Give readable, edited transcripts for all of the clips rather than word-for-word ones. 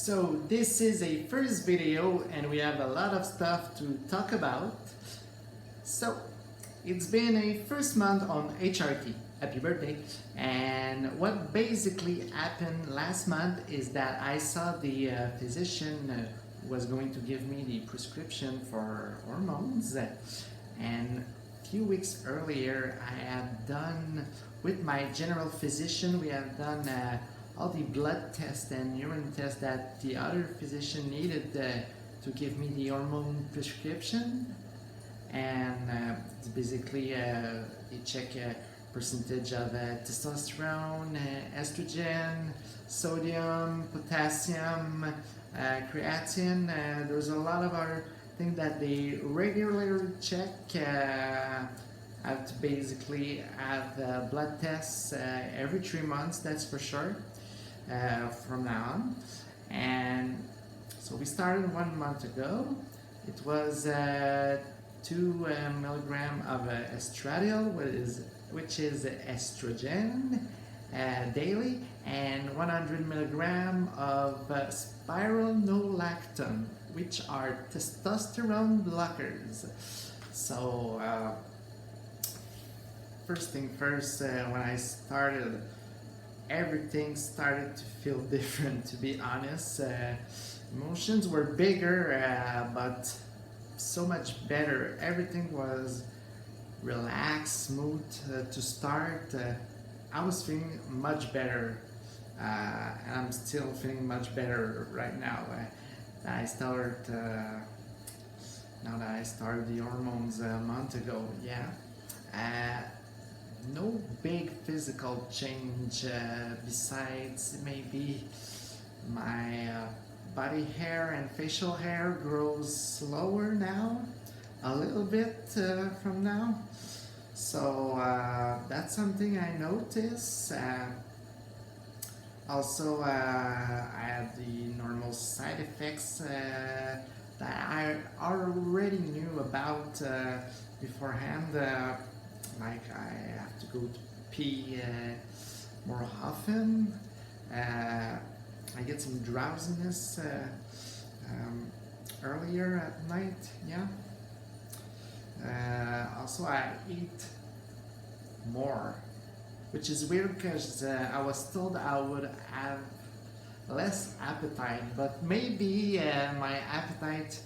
So this is a first video and we have a lot of stuff to talk about. So it's been a first month on HRT. Happy birthday. And what basically happened last month is that I saw the physician was going to give me the prescription for hormones, and a few weeks earlier I have done with my general physician, we have done all the blood tests and urine tests that the other physician needed to give me the hormone prescription. And it's basically they check percentage of testosterone, estrogen, sodium, potassium, creatine. There's a lot of other things that they regularly check. I have to basically have blood tests every 3 months, that's for sure, from now on. And so we started 1 month ago. It was 2 milligram of estradiol, which is estrogen, daily, and 100 milligram of spironolactone, which are testosterone blockers. So first thing first, when I started, everything started to feel different, to be honest. Emotions were bigger, but so much better. Everything was relaxed, smooth to start. I was feeling much better, and I'm still feeling much better right now. Now that I started the hormones a month ago, yeah. No big physical change besides maybe my body hair and facial hair grows slower now, a little bit from now. So that's something I notice. Also, I have the normal side effects that I already knew about beforehand. Like I have to go to pee more often. I get some drowsiness earlier at night, yeah. Also I eat more, which is weird because I was told I would have less appetite, but maybe my appetite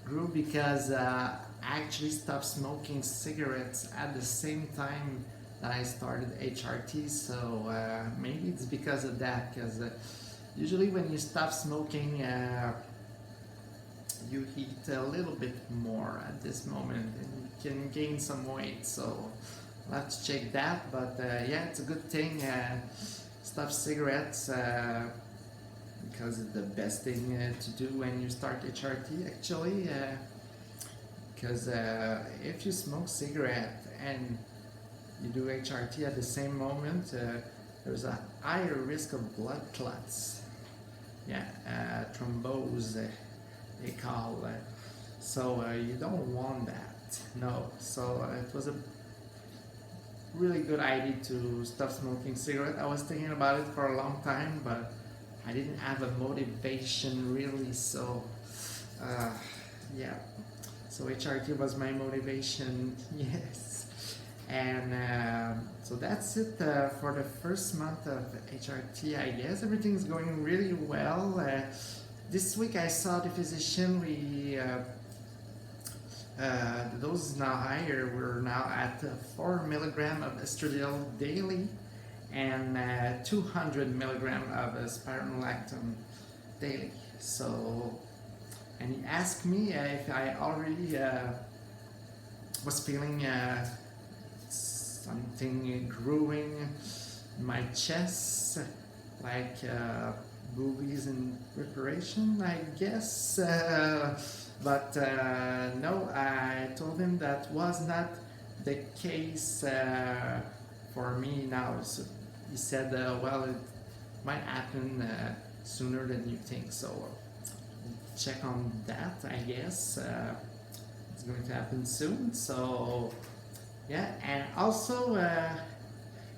grew because I actually stopped smoking cigarettes at the same time that I started HRT, so maybe it's because of that, because usually when you stop smoking you eat a little bit more at this moment and you can gain some weight, so let's check that. But yeah, it's a good thing, stop cigarettes, because it's the best thing to do when you start HRT actually, because if you smoke cigarette and you do HRT at the same moment, there's a higher risk of blood clots, yeah, thrombose they call it. So you don't want that, no. So it was a really good idea to stop smoking cigarette. I was thinking about it for a long time, but I didn't have a motivation really, so yeah. So HRT was my motivation, yes. And so that's it for the first month of HRT, I guess. Everything's going really well. This week I saw the physician. The dose is now higher. We're now at 4 milligram of estradiol daily and 200 milligram of spironolactone daily. So, and he asked me if I already was feeling something growing in my chest, like boobies in preparation, I guess. But no, I told him that was not the case for me now. So he said, well, it might happen sooner than you think. So check on that, I guess. It's going to happen soon. So yeah, and also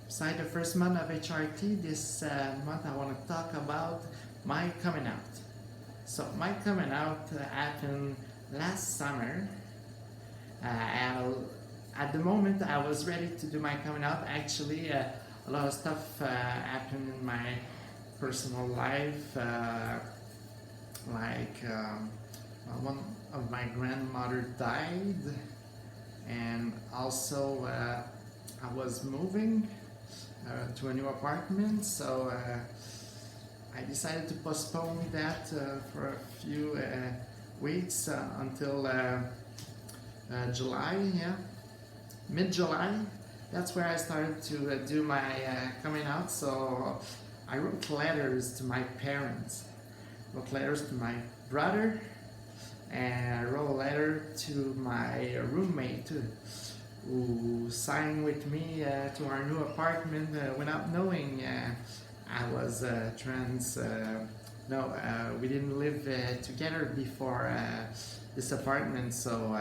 beside the first month of HRT, this month I want to talk about my coming out. So my coming out happened last summer. At the moment I was ready to do my coming out. Actually, a lot of stuff happened in my personal life, one of my grandmother died, and also I was moving to a new apartment, so I decided to postpone that for a few weeks until July, yeah, mid-July. That's where I started to do my coming out. So I wrote letters to my parents, wrote letters to my brother, and I wrote a letter to my roommate too, who signed with me to our new apartment without knowing I was trans. No, we didn't live together before this apartment, so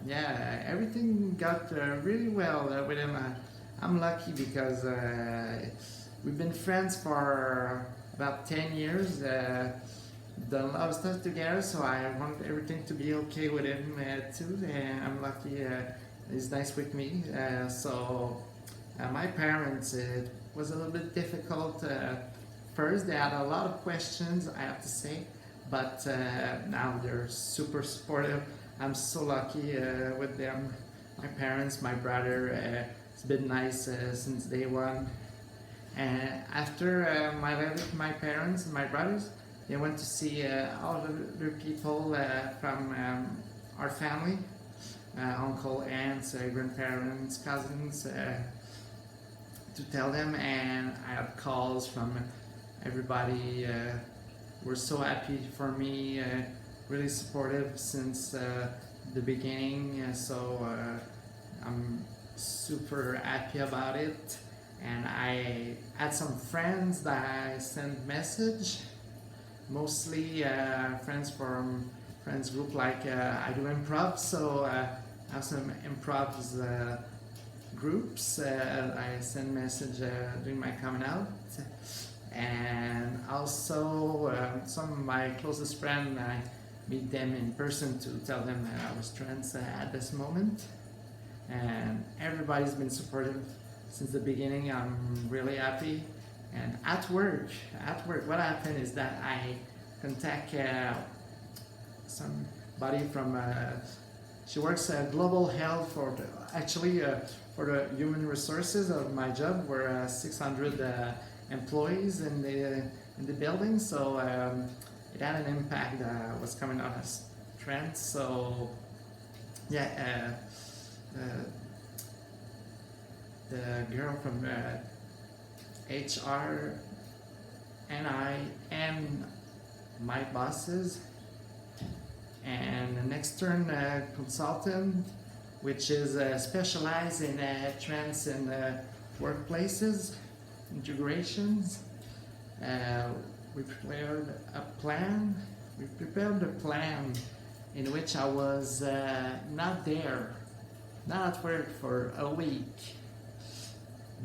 yeah, everything got really well with him. I'm lucky because we've been friends for about 10 years, done a lot of stuff together, so I want everything to be okay with him too, and I'm lucky he's nice with me. So my parents, it was a little bit difficult first. They had a lot of questions, I have to say, but now they're super supportive. I'm so lucky with them. My parents, my brother, it's been nice since day one. And after my letter to my parents and my brothers, they went to see all the people from our family, uncle, aunts, grandparents, cousins, to tell them, and I had calls from everybody. Were so happy for me, really supportive since the beginning, so I'm super happy about it. And I had some friends that I sent message, mostly friends from friends group, like I do improv, so I have some improvs groups. I send message during my coming out, and also some of my closest friends, I meet them in person to tell them that I was trans at this moment, and everybody's been supportive since the beginning. I'm really happy. And at work, what happened is that I contact somebody from, she works at Global Health for the human resources of my job. We're 600 employees in the building, so it had an impact. Was coming out as trans, so yeah. The girl from HR and I and my bosses and an external consultant, which is specialized in trans in workplaces integrations. We prepared a plan. We prepared a plan in which I was not at work for a week.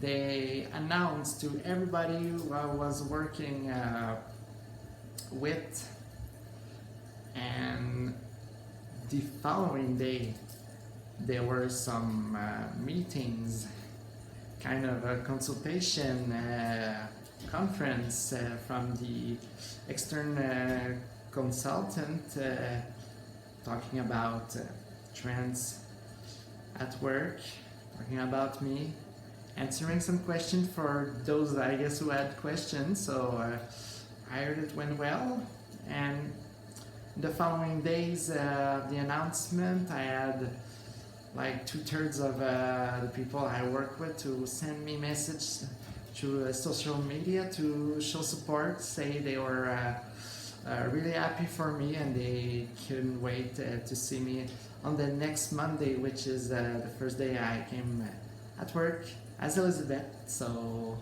They announced to everybody who I was working with, and the following day there were some meetings, kind of a consultation conference from the external consultant talking about trans at work, talking about me, answering some questions for those, I guess, who had questions. So I heard it went well, and the following days, the announcement, I had like 2/3 of the people I work with to send me message through social media to show support, say they were really happy for me and they couldn't wait to see me on the next Monday, which is the first day I came at work as Elizabeth. So,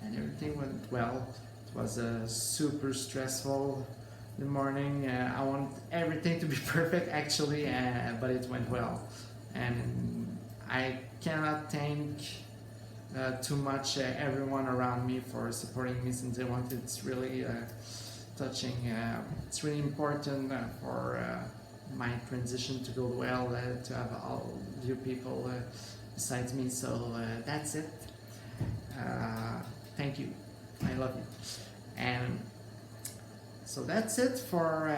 and everything went well. It was super stressful in the morning. I want everything to be perfect actually, but it went well. And I cannot thank too much everyone around me for supporting me since they wanted. It's really touching. It's really important for my transition to go well, to have all you people besides me. So that's it. Thank you. I love you. And so that's it for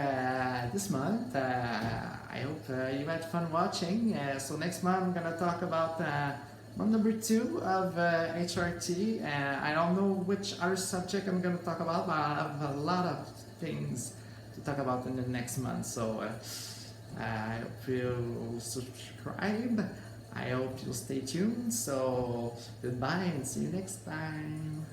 this month. I hope you had fun watching. So next month I'm gonna talk about month number 2 of HRT. I don't know which other subject I'm gonna talk about, but I have a lot of things to talk about in the next month. So I hope you'll subscribe. I hope you'll stay tuned. So goodbye and see you next time.